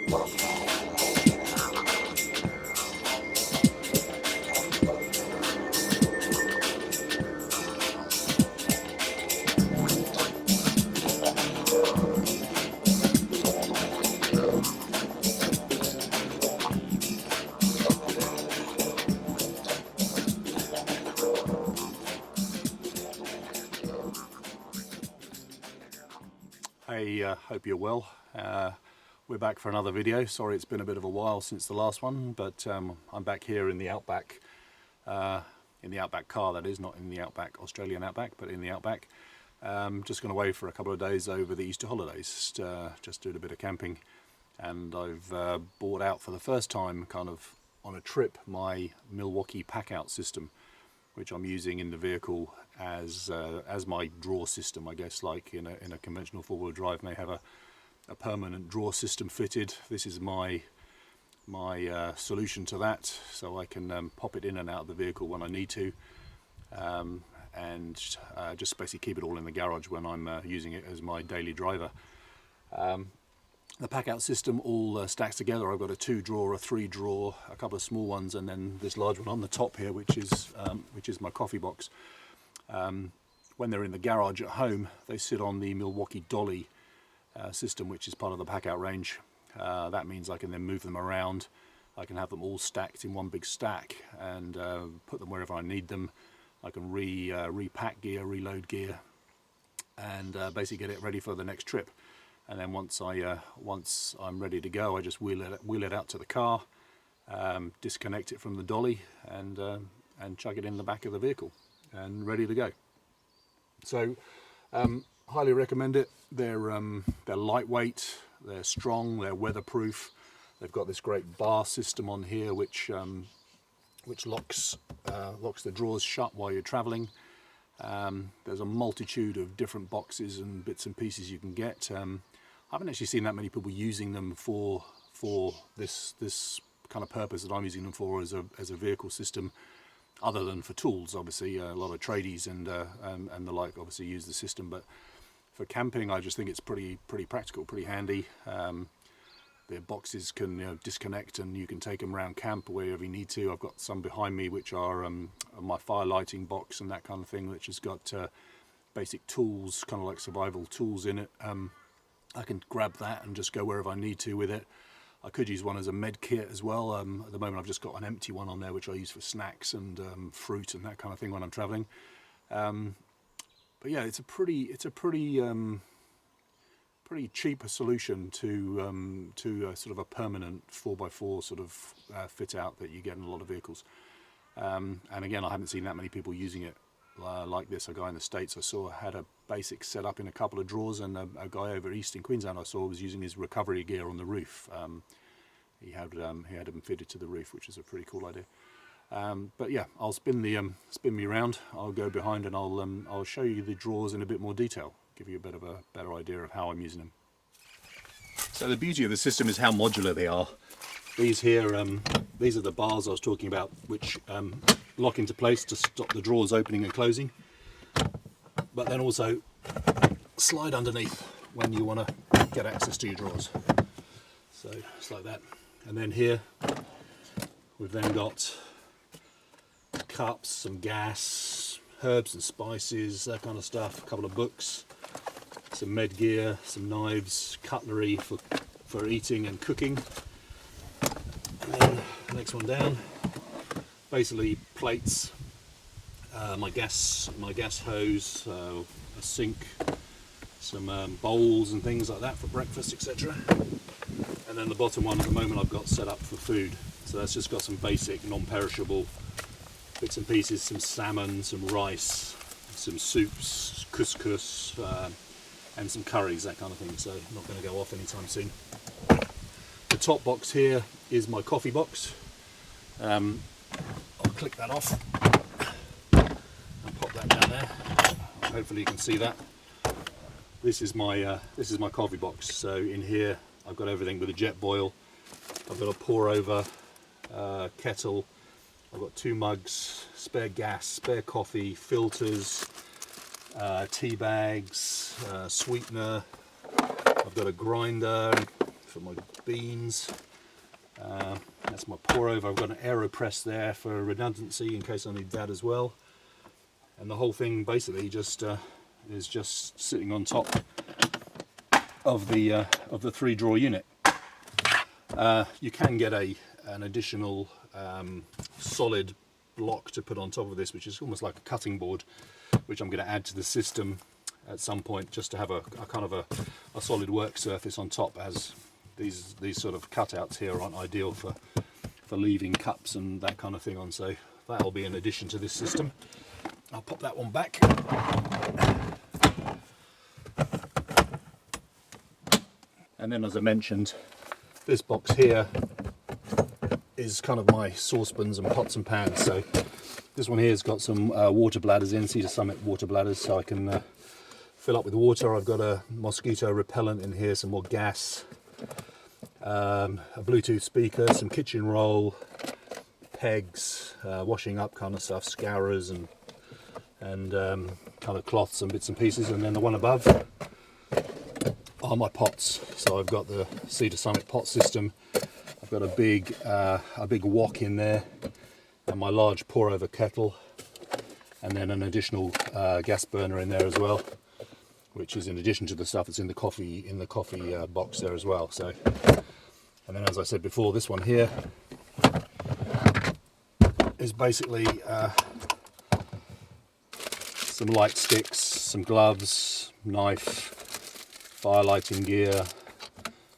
Hey, hope you're well. We're back for another video. Sorry it's been a bit of a while since the last one, but I'm back here in the Outback, car, that is, not in the Outback, Australian Outback, but in the Outback. Just gone away for a couple of days over the Easter holidays, just doing a bit of camping, and I've bought out for the first time, kind of on a trip, my Milwaukee Packout system, which I'm using in the vehicle as my draw system, I guess. Like in a conventional four-wheel drive may have a permanent draw system fitted. This is my solution to that, so I can pop it in and out of the vehicle when I need to, and just basically keep it all in the garage when I'm using it as my daily driver. The Packout system all stacks together. I've got a 2-drawer, a 3-drawer, a couple of small ones, and then this large one on the top here, which is my coffee box. When they're in the garage at home, they sit on the Milwaukee Dolly system, which is part of the Packout range. That means I can then move them around. I can have them all stacked in one big stack and put them wherever I need them. I can repack gear, reload gear, and basically get it ready for the next trip. And then once I'm ready to go, I just wheel it out to the car, disconnect it from the dolly, and chuck it in the back of the vehicle, and ready to go. So, highly recommend it. They're lightweight, they're strong, they're weatherproof. They've got this great bar system on here, which locks the drawers shut while you're traveling. There's a multitude of different boxes and bits and pieces you can get. I haven't actually seen that many people using them for this kind of purpose that I'm using them for as a vehicle system, other than for tools. Obviously, a lot of tradies and the like obviously use the system, but for camping, I just think it's pretty practical, pretty handy. The boxes can disconnect, and you can take them around camp wherever you need to. I've got some behind me which are my fire lighting box and that kind of thing, which has got basic tools, kind of like survival tools in it. I can grab that and just go wherever I need to with it. I could use one as a med kit as well. At the moment I've just got an empty one on there which I use for snacks and fruit and that kind of thing when I'm traveling. But yeah, it's a pretty cheap solution to sort of a permanent 4x4 sort of fit out that you get in a lot of vehicles. And again, I haven't seen that many people using it like this. A guy in the States I saw had a basic setup in a couple of drawers, and a guy over east in Queensland I saw was using his recovery gear on the roof. He had them fitted to the roof, which is a pretty cool idea. But yeah, I'll spin me around. I'll go behind and I'll show you the drawers in a bit more detail, give you a bit of a better idea of how I'm using them. So the beauty of the system is how modular they are. These here, these are the bars I was talking about, which lock into place to stop the drawers opening and closing, but then also slide underneath when you want to get access to your drawers. So it's like that. And then here we've then got cups, some gas, herbs and spices, that kind of stuff, a couple of books, some med gear, some knives, cutlery for eating and cooking. And then the next one down, basically plates, my gas hose, a sink, some bowls and things like that for breakfast, etc. And then the bottom one at the moment I've got set up for food. So that's just got some basic non-perishable bits and pieces, some salmon, some rice, some soups, couscous, and some curries, that kind of thing. So not going to go off anytime soon. The top box here is my coffee box. I'll click that off and pop that down there. Hopefully you can see that. This is my coffee box. So in here I've got everything with a jet boil. I've got a pour over kettle. I've got 2 mugs, spare gas, spare coffee, filters, tea bags, sweetener. I've got a grinder for my beans. That's my pour over. I've got an AeroPress there for redundancy in case I need that as well. And the whole thing basically just is just sitting on top of the 3-drawer unit. You can get an additional solid block to put on top of this, which is almost like a cutting board, which I'm going to add to the system at some point, just to have a kind of a solid work surface on top, as these sort of cutouts here aren't ideal for leaving cups and that kind of thing on. So that'll be an addition to this system. I'll pop that one back. And then, as I mentioned, this box here is kind of my saucepans and pots and pans. So this one here has got some water bladders in, Cedar Summit water bladders, so I can fill up with water. I've got a mosquito repellent in here, some more gas, a Bluetooth speaker, some kitchen roll, pegs, washing up kind of stuff, scourers and kind of cloths and bits and pieces. And then the one above are my pots. So I've got the Cedar Summit pot system. I've got a big wok in there, and my large pour over kettle, and then an additional gas burner in there as well, which is in addition to the stuff that's in the coffee box there as well. So, and then, as I said before, this one here is basically some light sticks, some gloves, knife, fire lighting gear,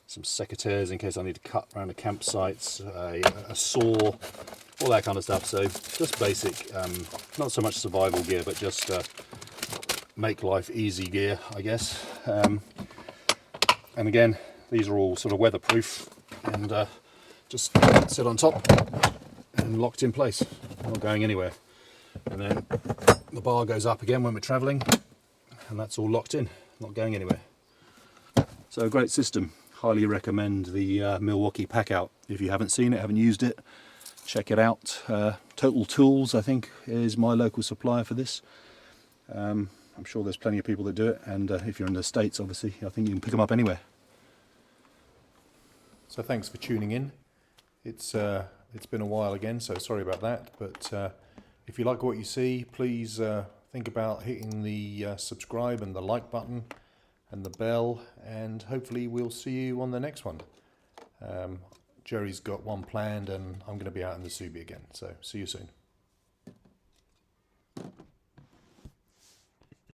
some secateurs in case I need to cut around the campsites, a saw, all that kind of stuff. So just basic, not so much survival gear, but just make life easy gear, I guess. And again, these are all sort of weatherproof and just sit on top and locked in place, not going anywhere. And then the bar goes up again when we're traveling, and that's all locked in, not going anywhere. So a great system. Highly recommend the Milwaukee Packout. If you haven't seen it, haven't used it, check it out. Total Tools, I think, is my local supplier for this. I'm sure there's plenty of people that do it, and if you're in the States, obviously, I think you can pick them up anywhere. So thanks for tuning in. It's been a while again, so sorry about that. But if you like what you see, please think about hitting the subscribe and the like button and the bell, and hopefully we'll see you on the next one. Jerry's got one planned, and I'm going to be out in the Subi again, so see you soon.